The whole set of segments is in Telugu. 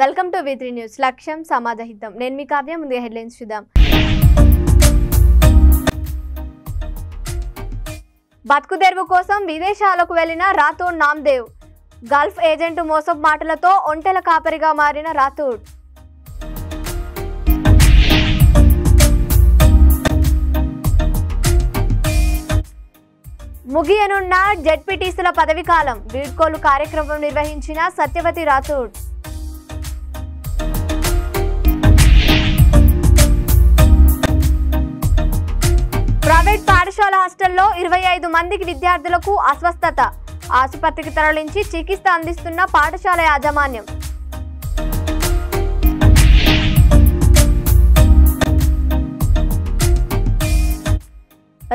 Welcome to V3 news. లక్ష్యం సమాజహితం. నేను మీ కావ్య. ముందుగా హెడ్లైన్స్ చూద్దాం. బతుకుదెరువు కోసం విదేశాలకు వెళ్లిన రాథోడ్ నామ్దేవ్. గల్ఫ్ ఏజెంట్ మోసపు మాటలతో ఒంటెల కాపరిగా మారిన రాథోడ్. ముగియనున్న జెడ్పీటీసీల పదవీకాలం. వీడ్కోలు కార్యక్రమం నిర్వహించిన సత్యవతి రాథోడ్. ప్రైవేట్ పాఠశాల హాస్టల్లో 25 మందికి విద్యార్థులకు అస్వస్థత. ఆసుపత్రికి తరలించి చికిత్స అందిస్తున్న పాఠశాల యాజమాన్యం.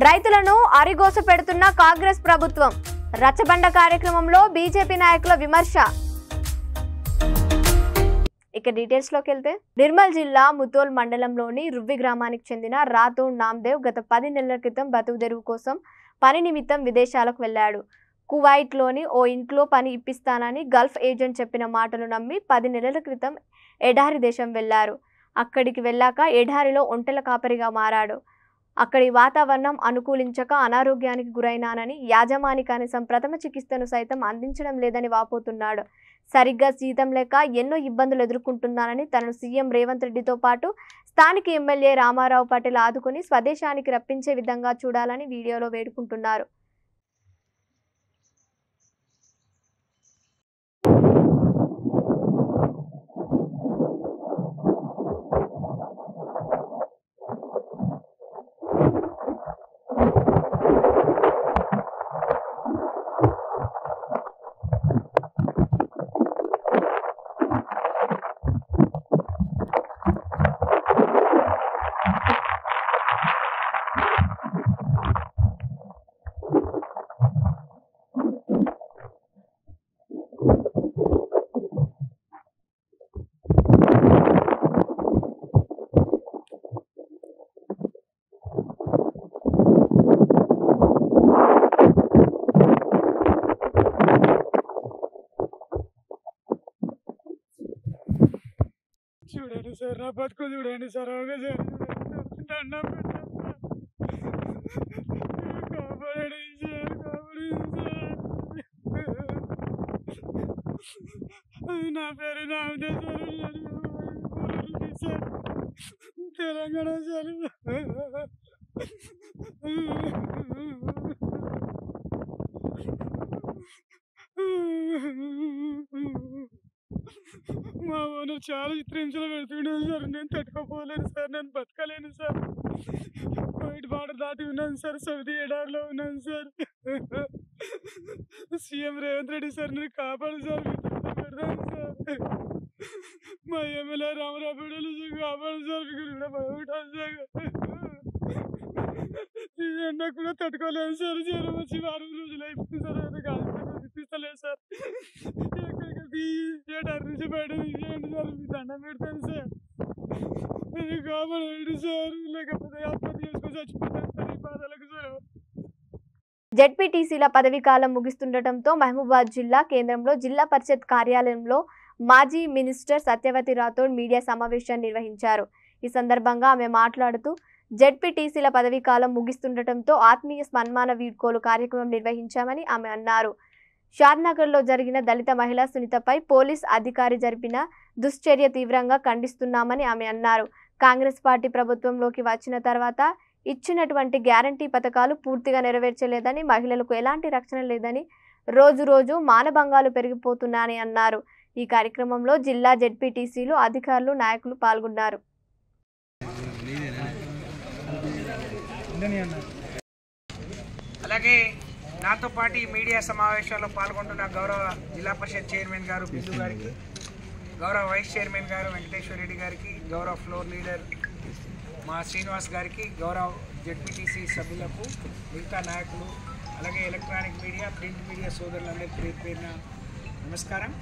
రైతులను అరిగోస పెడుతున్న కాంగ్రెస్ ప్రభుత్వం. రచ్చబండ కార్యక్రమంలో బీజేపీ నాయకుల విమర్శ. ఇక డీటెయిల్స్ లోకి వెళ్తే, నిర్మల్ జిల్లా ముతోల్ మండలంలోని రువ్వి గ్రామానికి చెందిన రాథోడ్ నామ్దేవ్ గత 10 నెలల క్రితం బతుకుదెరువు కోసం పని నిమిత్తం విదేశాలకు వెళ్లాడు. కువైట్లోని ఓ ఇంట్లో పని ఇప్పిస్తానని గల్ఫ్ ఏజెంట్ చెప్పిన మాటలు నమ్మి 10 నెలల క్రితం ఎడారి దేశం వెళ్లారు. అక్కడికి వెళ్ళాక ఎడారిలో ఒంటెల కాపరిగా మారాడు. అక్కడి వాతావరణం అనుకూలించక అనారోగ్యానికి గురైనానని, యాజమాని కనీసం ప్రథమ చికిత్సను సైతం అందించడం లేదని వాపోతున్నాడు. సరిగ్గా జీతం లేక ఎన్నో ఇబ్బందులు ఎదుర్కొంటున్నానని తనను సీఎం రేవంత్ రెడ్డితో పాటు స్థానిక ఎమ్మెల్యే రామారావు పటేల్ ఆదుకుని స్వదేశానికి రప్పించే విధంగా చూడాలని వీడియోలో వేడుకుంటున్నారు. చూడండి సార్, నా బతుకు చూడండి సార్. ఒకసారి దండం పెట్టండి సార్, కాపాడండి సార్, నా పేరు నామదేవ్ సార్, తెలంగాణ సార్. మా ఓనర్ చాలా చిత్రహింసలు పెడుతున్నాను సార్. నేను తట్టుకోపోలేను సార్, నేను బతకలేను సార్. వైట్ బార్డర్ దాటి ఉన్నాను సార్, సౌదీ ఎడారిలో ఉన్నాను sir. CM Revanth Reddy sir, నేను కాపాడు సార్, పెడతాను సార్. మా ఎమ్మెల్యే రామారావు పటేల్ కాపాడు సార్, కూడా భయపడ్డాను సార్. ఎండ కూడా తట్టుకోలేను సార్. జ్వరం వచ్చి 6 రోజులు అయిపోయింది సార్. ఇప్పిస్తలేదు సార్. ఎక్కడికి ఎడారి నుంచి బయట తీసేయండి సార్, మీ దండం పెడతాను సార్. కాపాడండి సార్, లేకపోతే ఆత్మహత్య చేసుకొని చచ్చిపోతాను సార్. ఈ బాధలకు సార్. జెడ్పీటీసీల పదవీకాలం ముగిస్తుండటంతో మహబూబాద్ జిల్లా కేంద్రంలో జిల్లా పరిషత్ కార్యాలయంలో మాజీ మినిస్టర్ సత్యవతి రాథోడ్ మీడియా సమావేశాన్ని నిర్వహించారు. ఈ సందర్భంగా ఆమె మాట్లాడుతూ, జెడ్పీటీసీల పదవీకాలం ముగిస్తుండటంతో ఆత్మీయ సన్మాన వీడ్కోలు కార్యక్రమం నిర్వహించామని ఆమె అన్నారు. షాద్నగర్లో జరిగిన దళిత మహిళా సునీతపై పోలీస్ అధికారి జరిపిన దుశ్చర్య తీవ్రంగా ఖండిస్తున్నామని ఆమె అన్నారు. కాంగ్రెస్ పార్టీ ప్రభుత్వంలోకి వచ్చిన తర్వాత ఇచ్చినటువంటి గ్యారంటీ పథకాలు పూర్తిగా నెరవేర్చలేదని, మహిళలకు ఎలాంటి రక్షణ లేదని, రోజు మానభంగాలు పెరిగిపోతున్నాయని అన్నారు. ఈ కార్యక్రమంలో జిల్లా జెడ్పీటీసీలు, అధికారులు, నాయకులు పాల్గొన్నారు. అలాగే నాతో పాటు ఈ మీడియా సమావేశాల్లో పాల్గొంటున్న గౌరవ జిల్లా పరిషత్ చైర్మన్ గారు బిందు గారికి, గౌరవ వైస్ చైర్మన్ గారు వెంకటేశ్వర రెడ్డి గారికి, గౌరవ ఫ్లోర్ లీడర్ మా శ్రీనివాస్ గారికి, గౌరవ జెడ్పీటీసీ సభ్యులకు, మిగతా నాయకులు, అలాగే ఎలక్ట్రానిక్ మీడియా, ప్రింట్ మీడియా సోదరులందరికీ పేరు పేరున నమస్కారం.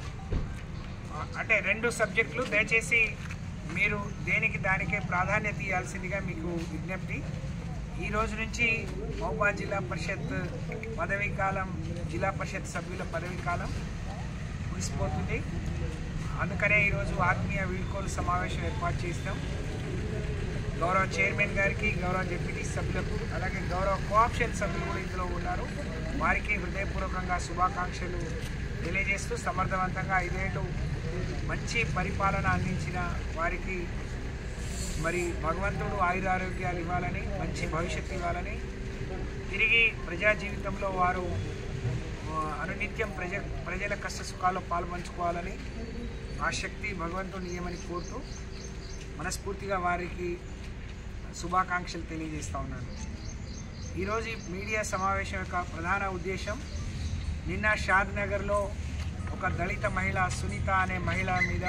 అంటే 2 సబ్జెక్టులు, దయచేసి మీరు దేనికి దానికే ప్రాధాన్యత ఇవ్వాల్సిందిగా మీకు విజ్ఞప్తి. ఈ రోజు నుంచి మహబూబాద్ జిల్లా పరిషత్ పదవీకాలం, జిల్లా పరిషత్ సభ్యుల పదవీకాలం ముగిసిపోతుంది. అందుకనే ఈరోజు ఆత్మీయ వీడ్కోలు సమావేశం ఏర్పాటు చేసినాం. గౌరవ చైర్మన్ గారికి, గౌరవ డిప్యూటీ సభ్యులకు, అలాగే గౌరవ కోఆప్షన్ సభ్యులు కూడా ఇందులో ఉన్నారు. వారికి హృదయపూర్వకంగా శుభాకాంక్షలు తెలియజేస్తూ సమర్థవంతంగా 5 ఏళ్ళు మంచి పరిపాలన అందించిన వారికి మరి భగవంతుడు ఆయురారోగ్యాలు ఇవ్వాలని, మంచి భవిష్యత్తు ఇవ్వాలని, తిరిగి ప్రజా జీవితంలో వారు అనునిత్యం ప్రజల కష్ట సుఖాల్లో పాల్పంచుకోవాలని ఆ శక్తి భగవంతుడు ఇయ్యమని కోరుతూ మనస్ఫూర్తిగా వారికి శుభాకాంక్షలు తెలియజేస్తూ ఉన్నాను. ఈరోజు మీడియా సమావేశం యొక్క ప్రధాన ఉద్దేశం, నిన్న షాద్నగర్లో ఒక దళిత మహిళ సునీత అనే మహిళ మీద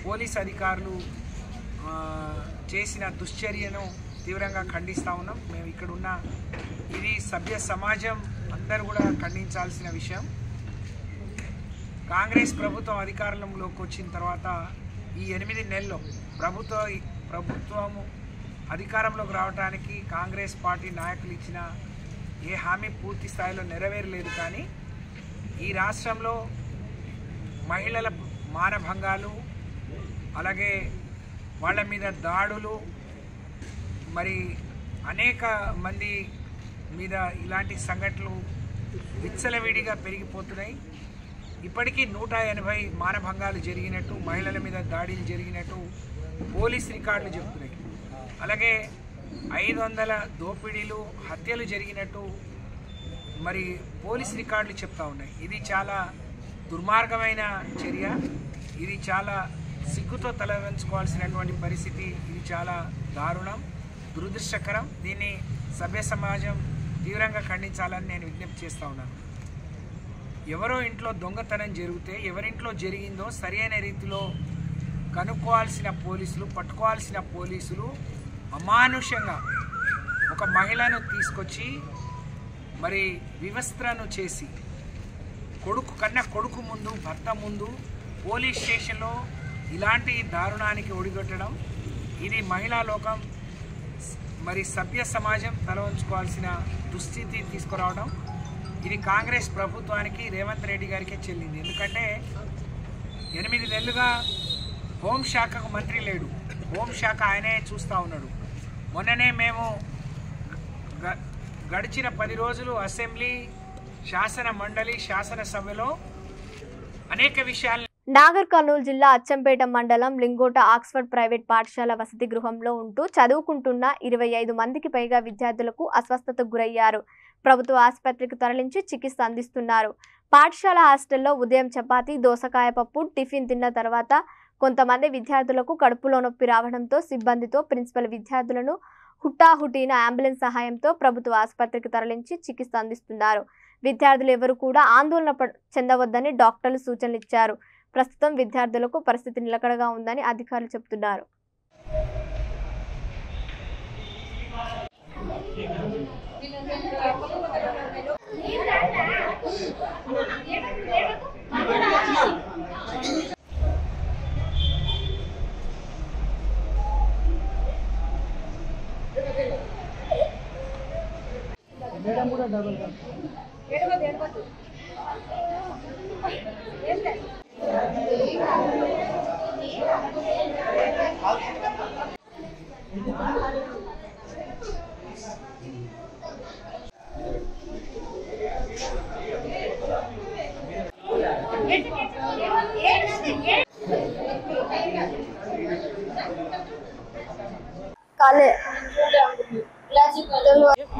పోలీస్ అధికారులు చేసిన దుశ్చర్యను తీవ్రంగా ఖండిస్తూ ఉన్నాం. మేము ఇక్కడున్న ఇది సభ్య సమాజం అందరూ కూడా ఖండించాల్సిన విషయం. కాంగ్రెస్ ప్రభుత్వం అధికారంలోకి వచ్చిన తర్వాత ఈ 8 నెలల్లో ప్రభుత్వం అధికారంలోకి రావడానికి కాంగ్రెస్ పార్టీ నాయకులు ఇచ్చిన ఏ హామీ పూర్తి స్థాయిలో నెరవేరలేదు. కానీ ఈ రాష్ట్రంలో మహిళల మానభంగాలు, అలాగే వాళ్ళ మీద దాడులు, మరి అనేక మంది మీద ఇలాంటి సంఘటనలు విచ్చలవిడిగా పెరిగిపోతున్నాయి. ఇప్పటికీ 180 మానభంగాలు జరిగినట్టు, మహిళల మీద దాడులు జరిగినట్టు పోలీస్ రికార్డులు చెప్తున్నాయి. అలాగే 500 దోపిడీలు, హత్యలు జరిగినట్టు మరి పోలీస్ రికార్డులు చెప్తా ఉన్నాయి. ఇది చాలా దుర్మార్గమైన చర్య. ఇది చాలా సిగ్గుతో తలవంచుకోవాల్సినటువంటి పరిస్థితి. ఇది చాలా దారుణం, దురదృష్టకరం. దీన్ని సభ్య సమాజం తీవ్రంగా ఖండించాలని నేను విజ్ఞప్తి చేస్తూ ఉన్నాను. ఎవరో ఇంట్లో దొంగతనం జరిగితే ఎవరింట్లో జరిగిందో సరైన రీతిలో కనుక్కోవాల్సిన పోలీసులు, పట్టుకోవాల్సిన పోలీసులు అమానుషంగా ఒక మహిళను తీసుకొచ్చి మరి వివస్త్రను చేసి కొడుకు ముందు, భర్త ముందు పోలీస్ స్టేషన్లో ఇలాంటి దారుణానికి ఒడిగొట్టడం, ఇది మహిళా లోకం మరి సభ్య సమాజం తలవంచుకోవాల్సిన దుస్థితి తీసుకురావడం, ఇది కాంగ్రెస్ ప్రభుత్వానికి, రేవంత్ రెడ్డి గారికే చెల్లింది. ఎందుకంటే 8 నెలలుగా హోంశాఖకు మంత్రి లేడు, హోంశాఖ ఆయనే చూస్తూ ఉన్నాడు. మొన్ననే మేము గడిచిన 10 రోజులు అసెంబ్లీ, శాసన మండలి, శాసనసభలో అనేక విషయాలు. నాగర్ కర్నూలు జిల్లా అచ్చంపేట మండలం లింగోట ఆక్స్ఫర్డ్ ప్రైవేట్ పాఠశాల వసతి గృహంలో ఉంటూ చదువుకుంటున్న 25 మందికి పైగా విద్యార్థులకు అస్వస్థతకు గురయ్యారు. ప్రభుత్వ ఆసుపత్రికి తరలించి చికిత్స అందిస్తున్నారు. పాఠశాల హాస్టల్లో ఉదయం చపాతీ, దోసకాయ పప్పు టిఫిన్ తిన్న తర్వాత కొంతమంది విద్యార్థులకు కడుపులో నొప్పి రావడంతో సిబ్బందితో ప్రిన్సిపల్ విద్యార్థులను హుటాహుటీన అంబులెన్స్ సహాయంతో ప్రభుత్వ ఆసుపత్రికి తరలించి చికిత్స అందిస్తున్నారు. విద్యార్థులు ఎవరు కూడా ఆందోళన చెందవద్దని డాక్టర్లు సూచనలు ఇచ్చారు. ప్రస్తుతం విద్యార్థులకు పరిస్థితి నిలకడగా ఉందని అధికారులు చెబుతున్నారు.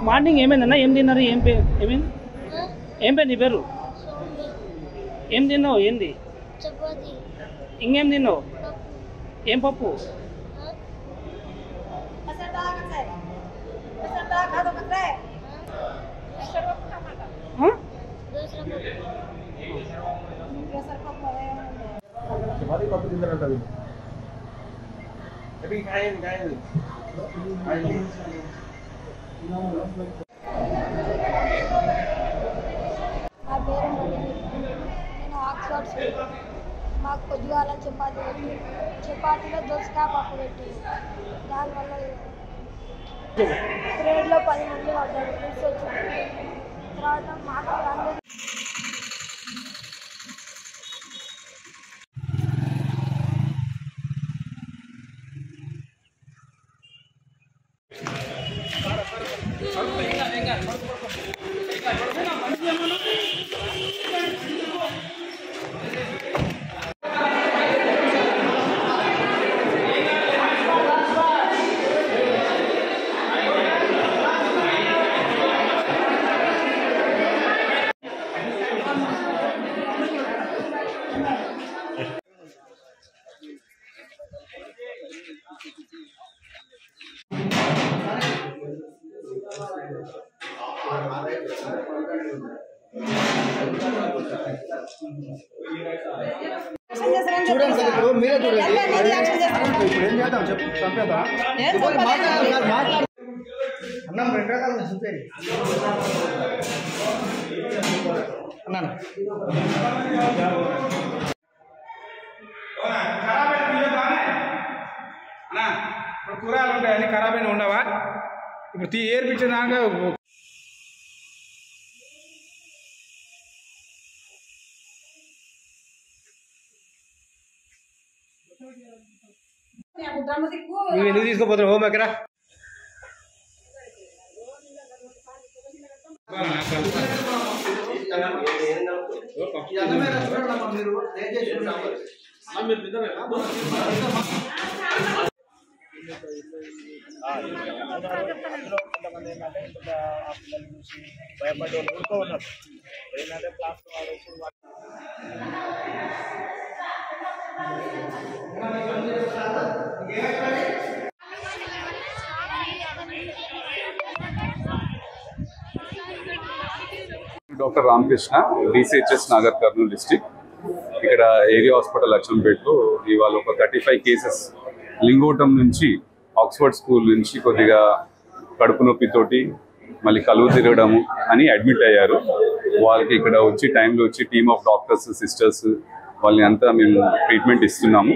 మార్నింగ్ ఏమైందన్నా? ఏం తిన్నారు? ఏమైంది? ఏం పేరు నీ పేరు? ఏం తిన్నావు? ఏంది? ఇంకేం తిన్నావు? ఏం పప్పు? నా పేరు నేను ఆక్స్ఫర్డ్. మాకు పొద్దుగాల చపాతీ పెట్టి, చపాతీలో దోసకాయ పప్పు పెట్టి, దానివల్ల గ్రేడ్లో 10 మంది పడ్డారు. మిస్ వచ్చింది. తర్వాత మాకు అందరూ చూడండి సార్, ఇప్పుడు మీరే చూడండి. ఇప్పుడు ఏం చేద్దాం చెప్పు, చంపేద్దాం అన్నం 2 రకాలు చూపేది అన్నాను. ఇప్పుడు కూరగాయలు ఉంటాయి, అన్ని ఖరాబ్ అయినా ఉండవా? ఇప్పుడు ఏర్పించేదాకా నువ్వు ఎందుకు తీసుకోపోతున్నావు? హోమ్ ఎక్కరా కొంతమంది ఏంటంటే పిల్లలు చూసి భయపడి ఊరుకో ఉన్నారు. ఏంటంటే class doctor Ramakrishna, DCHS Nagar Kurnool district. ఇక్కడ ఏరియా హాస్పిటల్ అచ్చంపేటలో ఇవాళ ఒక 35 కేసెస్ లింగోటం నుంచి ఆక్స్ఫర్డ్ స్కూల్ నుంచి కొద్దిగా కడుపు నొప్పితోటి మళ్ళీ కలువు తిరగడము అని అడ్మిట్ అయ్యారు. వాళ్ళకి ఇక్కడ వచ్చి టైంలో వచ్చి టీమ్ ఆఫ్ డాక్టర్స్, సిస్టర్స్ వాళ్ళని అంతా మేము ట్రీట్మెంట్ ఇస్తున్నాము.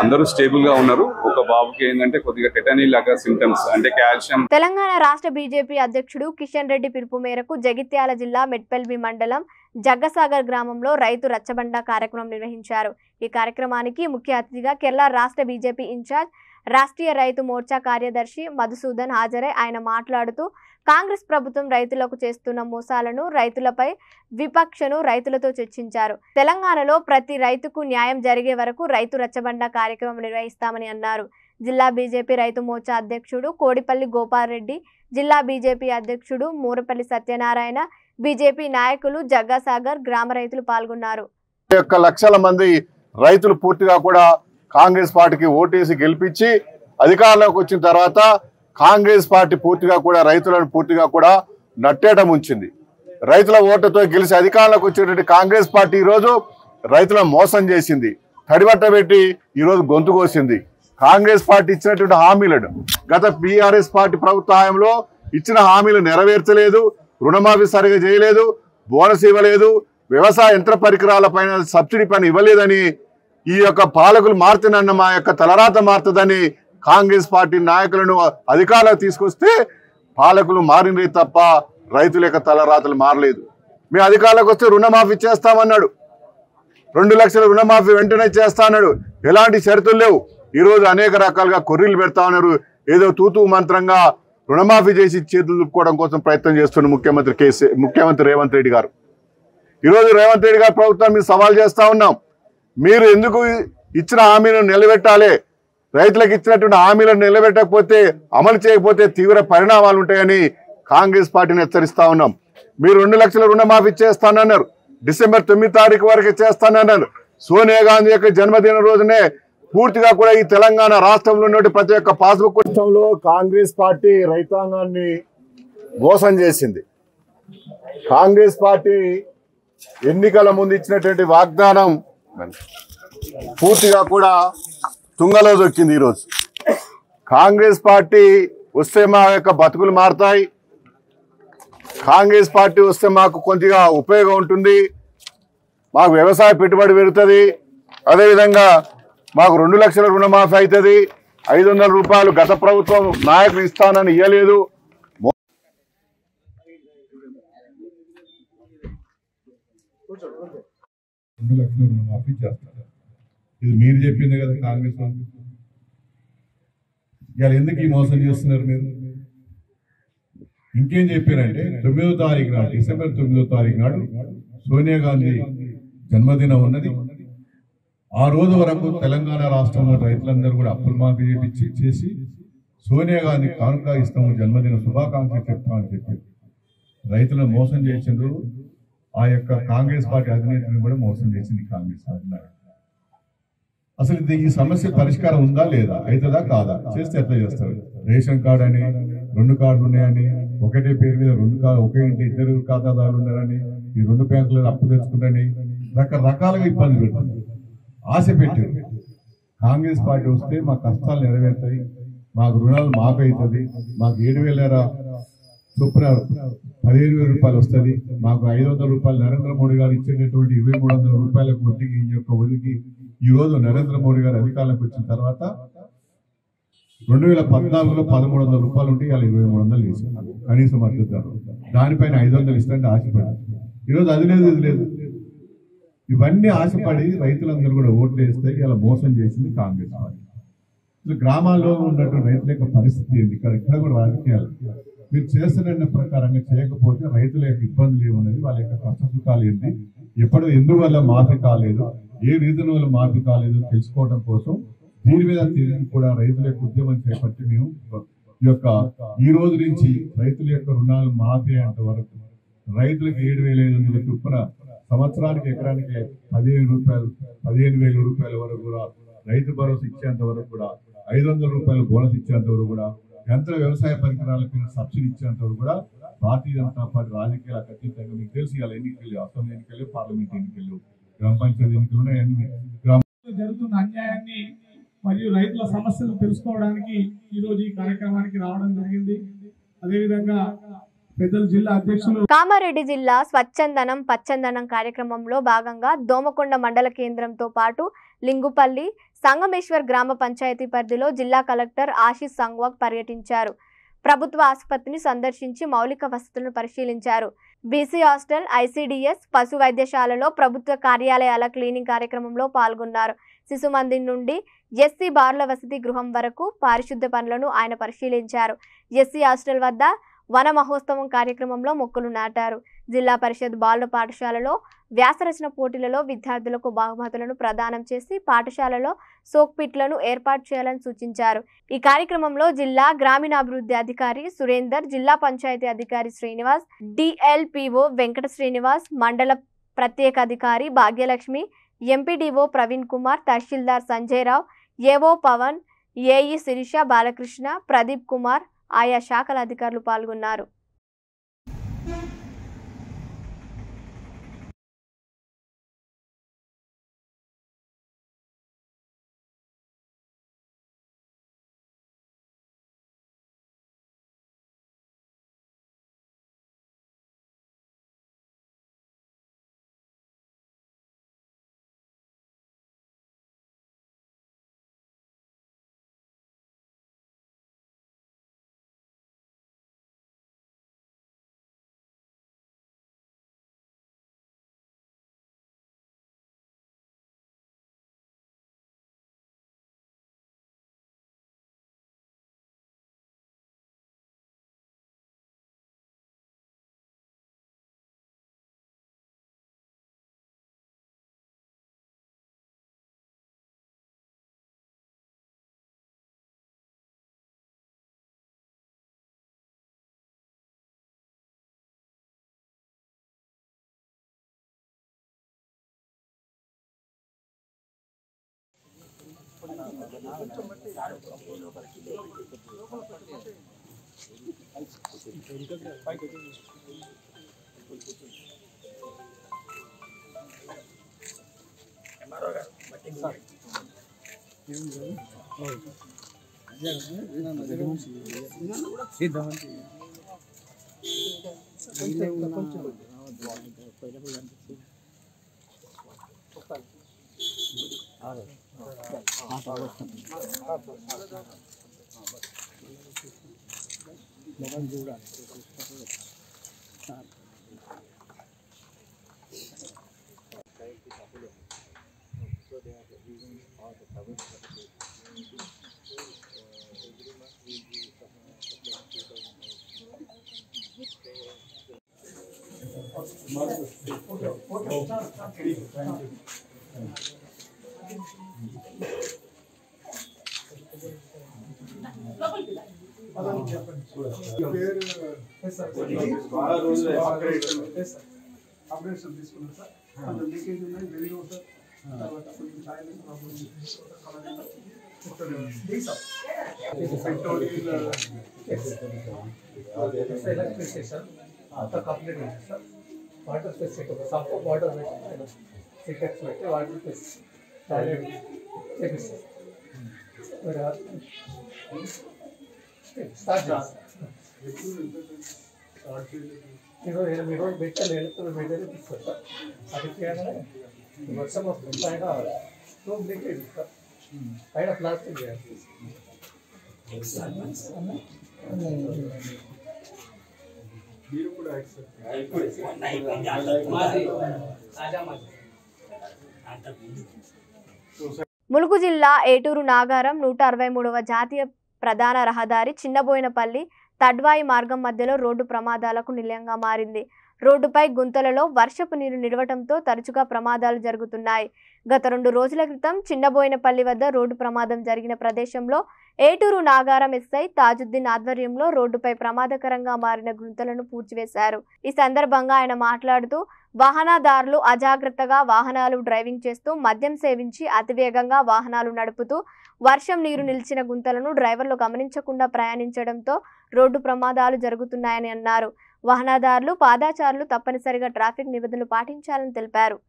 అందరూ స్టేబుల్గా ఉన్నారు. ఒక బాబుకి ఏంటంటే కొద్దిగా టెటనీ లాగా సింటమ్స్, అంటే కాల్షియం. తెలంగాణ రాష్ట్ర బీజేపీ అధ్యక్షుడు కిషన్ రెడ్డి పిలుపు మేరకు జగిత్యాల జిల్లా మెట్పల్లి మండలం జగ్గసాగర్ గ్రామంలో రైతు రచ్చబండ కార్యక్రమం నిర్వహించారు. ఈ కార్యక్రమానికి ముఖ్య అతిథిగా కేరళ రాష్ట్ర బీజేపీ ఇన్ఛార్జ్, రాష్ట్రీయ రైతు మోర్చా కార్యదర్శి మధుసూదన్ హాజరై ఆయన మాట్లాడుతూ కాంగ్రెస్ ప్రభుత్వం రైతులకు చేస్తున్న మోసాలను, రైతులపై విపక్షను రైతులతో చర్చించారు. తెలంగాణలో ప్రతి రైతుకు న్యాయం జరిగే వరకు రైతు రచ్చబండ కార్యక్రమం నిర్వహిస్తామని అన్నారు. జిల్లా బీజేపీ రైతు మోర్చా అధ్యక్షుడు కోడిపల్లి గోపాల్రెడ్డి, జిల్లా బీజేపీ అధ్యక్షుడు మూరపల్లి సత్యనారాయణ, బీజేపీ నాయకులు, జగ్గసాగర్ గ్రామ రైతులు పాల్గొన్నారు. 1 లక్షల మంది రైతులు పూర్తిగా కూడా కాంగ్రెస్ పార్టీకి ఓటేసి గెలిపించి అధికారంలోకి వచ్చిన తర్వాత కాంగ్రెస్ పార్టీ పూర్తిగా కూడా రైతులను పూర్తిగా కూడా నట్టేట ముంచింది. రైతుల ఓటుతో గెలిచి అధికారంలోకి వచ్చేటువంటి కాంగ్రెస్ పార్టీ ఈరోజు రైతులను మోసం చేసింది, తడిబట్ట పెట్టి ఈరోజు గొంతు కోసింది. కాంగ్రెస్ పార్టీ ఇచ్చినటువంటి హామీలను గత బీఆర్ఎస్ పార్టీ ప్రభుత్వ హయాంలో ఇచ్చిన హామీలు నెరవేర్చలేదు, రుణమాఫీ సరిగా చేయలేదు, బోనస్ ఇవ్వలేదు, వ్యవసాయ యంత్ర పరికరాల పైన సబ్సిడీ పైన ఇవ్వలేదని ఈ యొక్క పాలకులు మారుతున్న మా యొక్క తలరాత మారుతుందని కాంగ్రెస్ పార్టీ నాయకులను అధికారులకు తీసుకొస్తే పాలకులు మారినరే తప్ప రైతుల యొక్క తలరాతలు మారలేదు. మేము అధికారులకు వస్తే రుణమాఫీ చేస్తామన్నాడు, 2 లక్షల రుణమాఫీ వెంటనే చేస్తా అన్నాడు. ఎలాంటి షరతులు లేవు. ఈరోజు అనేక రకాలుగా కొర్రీలు పెడతా ఉన్నారు. ఏదో తూతూ మంత్రంగా రుణమాఫీ చేసి చేతులు దుప్పుకోవడం కోసం ప్రయత్నం చేస్తున్న ముఖ్యమంత్రి రేవంత్ రెడ్డి గారు. ఈరోజు రేవంత్ రెడ్డి గారు ప్రభుత్వం మీద సవాల్ చేస్తా ఉన్నాం. మీరు ఎందుకు ఇచ్చిన హామీలను నిలబెట్టాలి? రైతులకు ఇచ్చినటువంటి హామీలను నిలబెట్టకపోతే, అమలు చేయకపోతే తీవ్ర పరిణామాలు ఉంటాయని కాంగ్రెస్ పార్టీని హెచ్చరిస్తా ఉన్నాం. మీరు 2 లక్షల రుణమాఫీ చేస్తానన్నారు, డిసెంబర్ 9 తారీఖు వరకు చేస్తానన్నారు. సోనియా గాంధీ యొక్క జన్మదిన రోజునే పూర్తిగా కూడా ఈ తెలంగాణ రాష్ట్రంలో ఉన్న ప్రతి ఒక్క పాస్బుక్ లో కాంగ్రెస్ పార్టీ రైతాంగాన్ని మోసం చేసింది. కాంగ్రెస్ పార్టీ ఎన్నికల ముందు ఇచ్చినటువంటి వాగ్దానం పూర్తిగా కూడా తుంగలో దొక్కింది. ఈరోజు కాంగ్రెస్ పార్టీ వస్తే మా యొక్క బతుకులు మారుతాయి, కాంగ్రెస్ పార్టీ వస్తే మాకు కొద్దిగా ఉపయోగం ఉంటుంది, మాకు వ్యవసాయ పెట్టుబడి పెరుగుతుంది, అదేవిధంగా మాకు 2 లక్షల రుణమాఫీ అవుతుంది, 500 రూపాయలు గత ప్రభుత్వం నాయకులు ఇస్తానని ఇవ్వలేదు. 2 లక్షల రుణమాఫీ చేస్తారు. ఇది మీరు చెప్పింది కదా కాంగ్రెస్ వాళ్ళు. ఇవాళ ఎందుకు ఈ మోసం చేస్తున్నారు? మీరు ఇంకేం చెప్పారంటే 9వ తారీఖు నాడు, డిసెంబర్ 9వ తారీఖు నాడు సోనియా గాంధీ జన్మదినం ఉన్నది. ఆ రోజు వరకు తెలంగాణ రాష్ట్రంలో రైతులందరూ కూడా అప్పులు మాఫీ చేసి సోనియా గాంధీ కానుక ఇస్తాము, జన్మదిన శుభాకాంక్షలు చెప్తామని చెప్పి రైతులను మోసం చేసిండ్రు. ఆ యొక్క కాంగ్రెస్ పార్టీ అధినేతను కూడా మోసం చేసింది కాంగ్రెస్ అధినేత. అసలు ఈ సమస్య పరిష్కారం ఉందా లేదా, అవుతుందా కాదా, చేస్తే ఎట్లా చేస్తారు? రేషన్ కార్డు అని 2 కార్డులు ఉన్నాయని, ఒకటే పేరు మీద 2 కార్డు, ఒకే ఇంటి 2 ఖాతాదారులు ఉన్నారని, ఈ 2 బ్యాంకులను అప్పు తెచ్చుకుంటారని రకరకాలుగా ఇబ్బంది పెడుతుంది. ఆశ పెట్టారు. కాంగ్రెస్ పార్టీ వస్తే మా కష్టాలు నెరవేరుతాయి, మాకు రుణాలు మాఫీ అవుతుంది, మాకు 7,000 చొప్పున 15,000 రూపాయలు వస్తుంది, మాకు 500 రూపాయలు నరేంద్ర మోడీ గారు ఇచ్చేటటువంటి 2,300 రూపాయలకు వడ్డీకి ఈ యొక్క వదిలికి ఈ రోజు నరేంద్ర మోడీ గారు అధికారంలోకి వచ్చిన తర్వాత 2014లో 1,300 రూపాయలు ఉంటే ఇవాళ 2,300 వేసుకున్నారు కనీస మద్దతు ధర. దానిపైన 500 ఇస్తుంటే ఆశపడ్డారు. ఈరోజు అది లేదు, ఇది లేదు. ఇవన్నీ ఆశపడి రైతులందరూ కూడా ఓట్లు వేస్తే ఇలా మోసం చేసింది కాంగ్రెస్ పార్టీ. గ్రామాల్లో ఉన్నటువంటి రైతుల యొక్క పరిస్థితి ఏంటి? ఇక్కడ కూడా రాజకీయాలు మీరు చేస్తున్న ప్రకారంగా చేయకపోతే రైతుల యొక్క ఇబ్బందులు ఏమున్నది, వాళ్ళ యొక్క కష్ట సుఖాలు ఏంటి, ఎందువల్ల మాఫీ కాలేదు, ఏ రీజన్ వల్ల మాఫీ కాలేదు తెలుసుకోవడం కోసం దీని మీద తిరిగి కూడా రైతుల యొక్క ఉద్యమం చేపట్టి మేము ఈ రోజు నుంచి రైతుల యొక్క రుణాలు మాఫీ అయ్యేంత వరకు రైతులకు 7,500 చొప్పున సంవత్సరానికి ఎకరానికి 15,000 రూపాయల వరకు కూడా రైతు భరోసా ఇచ్చేంత వరకు కూడా 500 రూపాయలు బోనస్ ఇచ్చేంత వరకు కూడా యంత్ర వ్యవసాయ పరికరాలపైన సబ్సిడీ ఇచ్చేంత వరకు కూడా భారతీయ జనతా పార్టీ రాజకీయాల ఖచ్చితంగా మీకు తెలిసి ఇలా ఎన్నికలు, అసెంబ్లీ ఎన్నికలు, పార్లమెంట్ ఎన్నికలు, గ్రామ పంచాయతీ ఎన్నికలు జరుగుతున్న అన్యాయాన్ని మరియు రైతుల సమస్యలు తెలుసుకోవడానికి ఈ రోజు ఈ కార్యక్రమానికి రావడం జరిగింది. అదేవిధంగా పెద్దల జిల్లా అధ్యక్షులు కామారెడ్డి జిల్లా స్వచ్ఛందనం పచ్చందనం కార్యక్రమంలో భాగంగా దోమకొండ మండల కేంద్రంతో పాటు లింగుపల్లి, సంగమేశ్వర్ గ్రామ పంచాయతీ పరిధిలో జిల్లా కలెక్టర్ ఆశీష్ సంగ్వాగ్ పర్యటించారు. ప్రభుత్వ ఆసుపత్రిని సందర్శించి మౌలిక వసతులను పరిశీలించారు. బీసీ హాస్టల్, ఐసీడీఎస్, పశు వైద్యశాలలో ప్రభుత్వ కార్యాలయాల క్లీనింగ్ కార్యక్రమంలో పాల్గొన్నారు. శిశు మందిర్ నుండి ఎస్సీ బార్ల వసతి గృహం వరకు పారిశుద్ధ పనులను ఆయన పరిశీలించారు. ఎస్సీ హాస్టల్ వద్ద వన మహోత్సవం కార్యక్రమంలో మొక్కలు నాటారు. జిల్లా పరిషత్ బాలుర పాఠశాలలో వ్యాసరచన పోటీలలో విద్యార్థులకు బహుమతులను ప్రదానం చేసి పాఠశాలలో సోక్పిట్లను ఏర్పాటు చేయాలని సూచించారు. ఈ కార్యక్రమంలో జిల్లా గ్రామీణాభివృద్ధి అధికారి సురేందర్, జిల్లా పంచాయతీ అధికారి శ్రీనివాస్, డిఎల్పిఓ వెంకట శ్రీనివాస్, మండల ప్రత్యేక అధికారి భాగ్యలక్ష్మి, ఎంపీడీఓ ప్రవీణ్ కుమార్, తహసీల్దార్ సంజయ్ రావు, ఏఓ పవన్, ఏఈ శిరీష, బాలకృష్ణ, ప్రదీప్ కుమార్, ఆయా శాఖల అధికారులు పాల్గొన్నారు. ఆపరేషన్ తీసుకున్నాం సార్, కొంచెం లీకేజ్ ఉన్నాయి, వెలుగు సార్, తర్వాత కొంచెం ఛాయలు ఎలక్ట్రిసిటీ అంతా కంప్లీట్ ఉంది sir. Water facility sub water Sintex పెట్టి వాటర్ చేపిస్తాం. స్టార్ట్ మీరు పెట్టాలి ఎలక్ట్రిక్ మెటీరియల్ తీసుకోండి సార్. అది చేయగానే వర్షం వస్తుంది, పైన రూమ్ లీకేజ్ సార్, పైన ప్లాస్టిక్ చేయాలి. మీరు కూడా ములుగు జిల్లా ఏటూరు నాగారం 163వ జాతీయ ప్రధాన రహదారి చిన్నబోయినపల్లి తడ్వాయి మార్గం మధ్యలో రోడ్డు ప్రమాదాలకు నిలయంగా మారింది. రోడ్డుపై గుంతలలో వర్షపు నీరు నిలవటంతో తరచుగా ప్రమాదాలు జరుగుతున్నాయి. గత 2 రోజుల క్రితం చిన్నబోయినపల్లి వద్ద రోడ్డు ప్రమాదం జరిగిన ప్రదేశంలో ఏటూరు నాగారం ఎస్ఐ తాజుద్దీన్ ఆధ్వర్యంలో రోడ్డుపై ప్రమాదకరంగా మారిన గుంతలను పూడ్చివేశారు. ఈ సందర్భంగా ఆయన మాట్లాడుతూ వాహనదారులు అజాగ్రత్తగా వాహనాలు డ్రైవింగ్ చేస్తూ మద్యం సేవించి అతివేగంగా వాహనాలు నడుపుతూ వర్షం నీరు నిలిచిన గుంతలను డ్రైవర్లు గమనించకుండా ప్రయాణించడంతో రోడ్డు ప్రమాదాలు జరుగుతున్నాయని అన్నారు. వాహనదారులు పాదాచారులు తప్పనిసరిగా ట్రాఫిక్ నిబంధనలు పాటించాలని తెలిపారు.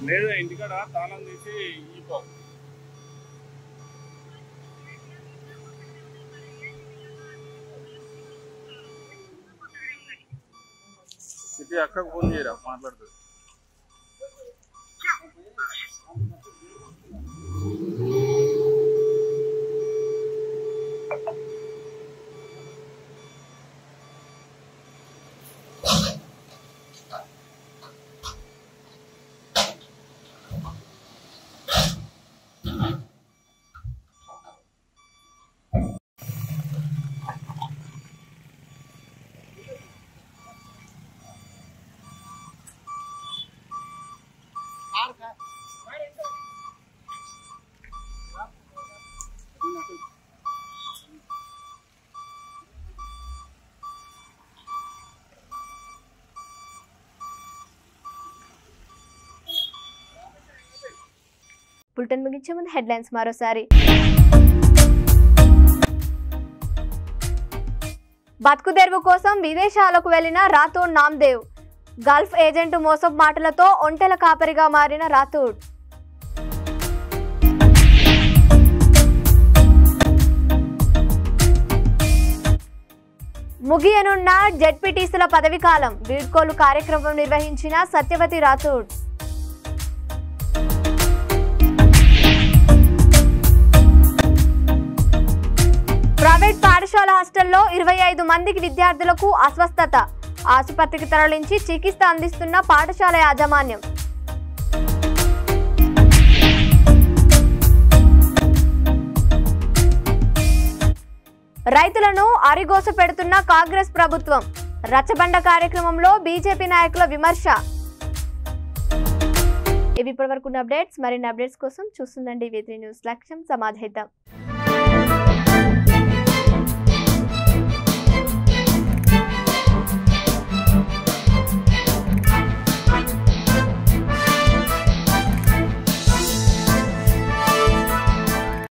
లేదా ఇంటికాడ తాళం తీసి ఇపో ఇది అక్కకు ఫోన్ చేయరా మాట్లాడుతుంది. బులెటిన్ ముగించే ముందు హెడ్లైన్స్ మరోసారి. బతుకుదెరువు కోసం విదేశాలకు వెళ్లిన రాథోడ్ నామ్దేవ్. గల్ఫ్ ఏజెంట్ మోసపు మాటలతో ఒంటెల కాపరిగా మారిన రాథోడ్. ముగియనున్న జెడ్పీటీసీల పదవీకాలం. వీడ్కోలు కార్యక్రమం నిర్వహించిన సత్యవతి రాథోడ్. ప్రైవేట్ పాఠశాల హాస్టల్లో 25 మందికి విద్యార్థులకు అస్వస్థత. ఆసుపత్రికి తరలించి చికిత్స అందిస్తున్న పాఠశాల యాజమాన్యం. రైతులను అరిగోస పెడుతున్న కాంగ్రెస్ ప్రభుత్వం. రచ్చబండ కార్యక్రమంలో బీజేపీ నాయకుల విమర్శ. ఇవి ఇప్పటివరకు అప్డేట్స్. మరిన్ని అప్డేట్స్ కోసం చూస్తుండండి V3 న్యూస్. లక్ష్యం సమాధానం.